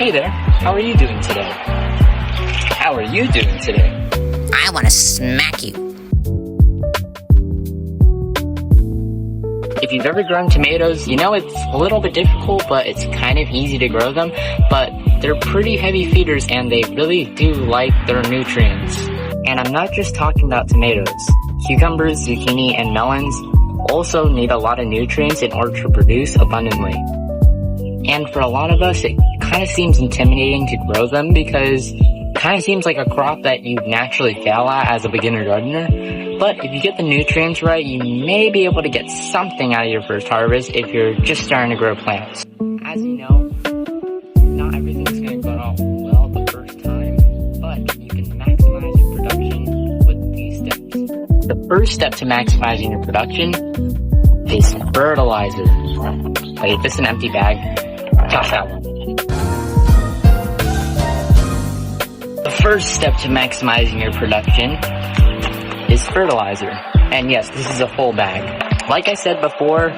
Hey there, how are you doing today? How are you doing today? I want to smack you. If you've ever grown tomatoes, you know it's a little bit difficult, but it's kind of easy to grow them. But they're pretty heavy feeders and they really do like their nutrients. And I'm not just talking about tomatoes. Cucumbers, zucchini, and melons also need a lot of nutrients in order to produce abundantly. And for a lot of us, it kind of seems intimidating to grow them because it kind of seems like a crop that you naturally fail at as a beginner gardener. But if you get the nutrients right, you may be able to get something out of your first harvest if you're just starting to grow plants. As you know, not everything's going to go out well the first time, but you can maximize your production with these steps. The first step to maximizing your production is fertilizer. Wait, this is an empty bag. Toss that one. The first step to maximizing your production is fertilizer. And yes, this is a full bag. Like I said before,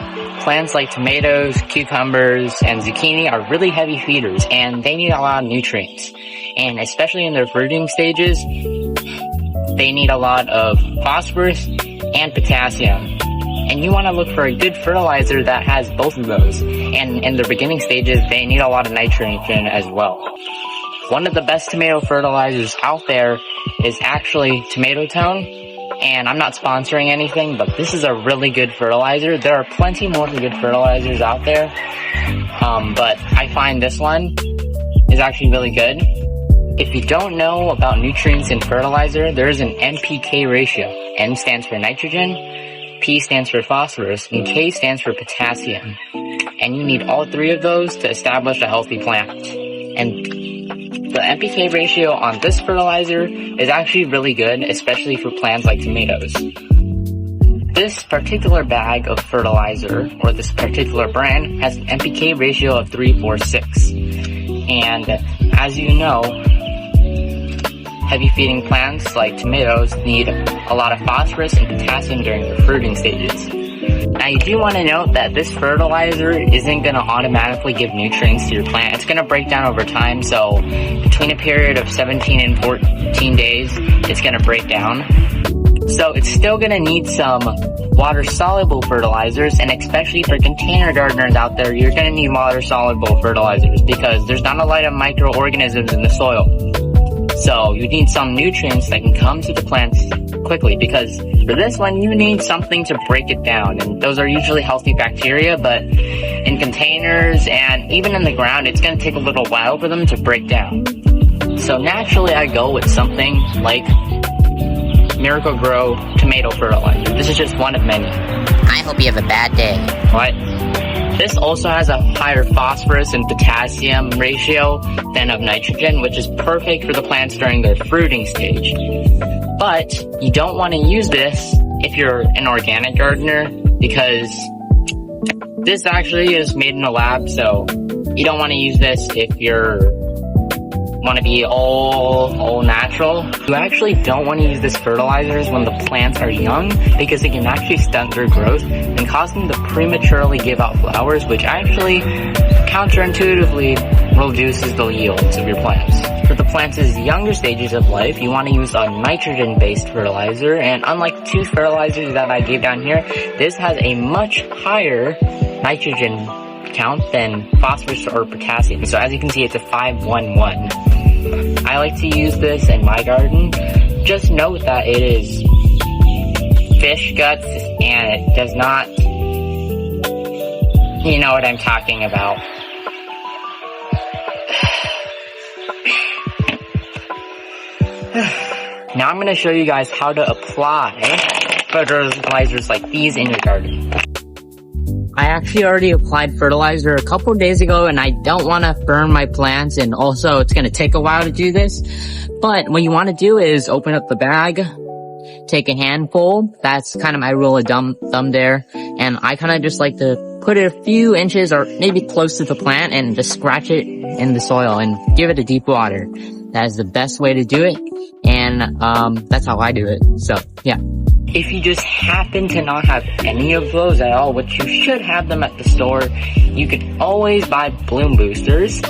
plants like tomatoes, cucumbers, and zucchini are really heavy feeders and they need a lot of nutrients. And especially in their fruiting stages, they need a lot of phosphorus and potassium. And you want to look for a good fertilizer that has both of those. And in their beginning stages, they need a lot of nitrogen as well. One of the best tomato fertilizers out there is actually Tomato Town. And I'm not sponsoring anything, but this is a really good fertilizer. There are plenty more good fertilizers out there. But I find this one is actually really good. If you don't know about nutrients in fertilizer, there is an NPK ratio. N stands for nitrogen, P stands for phosphorus, and K stands for potassium. And you need all three of those to establish a healthy plant. And the NPK ratio on this fertilizer is actually really good, especially for plants like tomatoes. This particular bag of fertilizer, or this particular brand, has an NPK ratio of 346. And as you know, heavy feeding plants like tomatoes need a lot of phosphorus and potassium during their fruiting stages. Now you do want to note that this fertilizer isn't going to automatically give nutrients to your plant. It's going to break down over time, so between a period of 17 and 14 days, it's going to break down. So it's still going to need some water-soluble fertilizers, and especially for container gardeners out there, you're going to need water-soluble fertilizers because there's not a lot of microorganisms in the soil. So you need some nutrients that can come to the plants quickly, because for this one you need something to break it down, and those are usually healthy bacteria, but in containers and even in the ground it's going to take a little while for them to break down. So naturally I go with something like Miracle-Gro tomato fertilizer. This is just one of many. I hope you have a bad day. What? This also has a higher phosphorus and potassium ratio than of nitrogen, which is perfect for the plants during their fruiting stage. But you don't want to use this if you're an organic gardener, because this actually is made in a lab, so you don't want to use this if you're want to be all natural. You actually don't want to use this fertilizers when the plants are young, because it can actually stunt their growth and cause them to prematurely give out flowers, which actually counterintuitively reduces the yields of your plants. For the plants' younger stages of life, you want to use a nitrogen-based fertilizer, and unlike the two fertilizers that I gave down here, this has a much higher nitrogen count than phosphorus or potassium. So as you can see, it's a 5-1-1. I like to use this in my garden. Just note that it is fish guts and it does not, you know what I'm talking about. Now I'm going to show you guys how to apply fertilizers like these in your garden. I actually already applied fertilizer a couple days ago, and I don't want to burn my plants, and also it's going to take a while to do this. But what you want to do is open up the bag, take a handful. That's kind of my rule of thumb there. And I kind of just like to put it a few inches or maybe close to the plant and just scratch it in the soil and give it a deep water. That is the best way to do it. And that's how I do it. So, yeah. If you just happen to not have any of those at all, which you should have them at the store, you could always buy bloom boosters.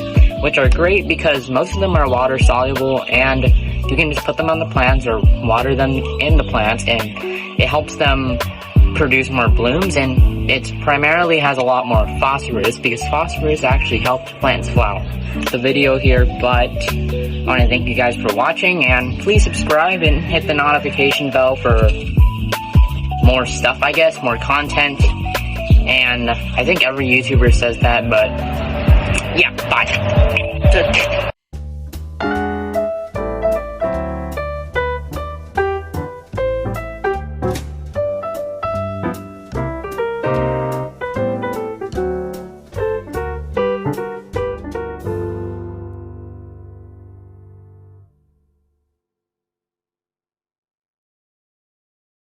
which are great because most of them are water soluble, and you can just put them on the plants or water them in the plants, and it helps them produce more blooms, and it primarily has a lot more phosphorus because phosphorus actually helps plants flower. The video here, but I want to thank you guys for watching, and please subscribe and hit the notification bell for more stuff, I guess, more content. And I think every YouTuber says that, but yeah, bye.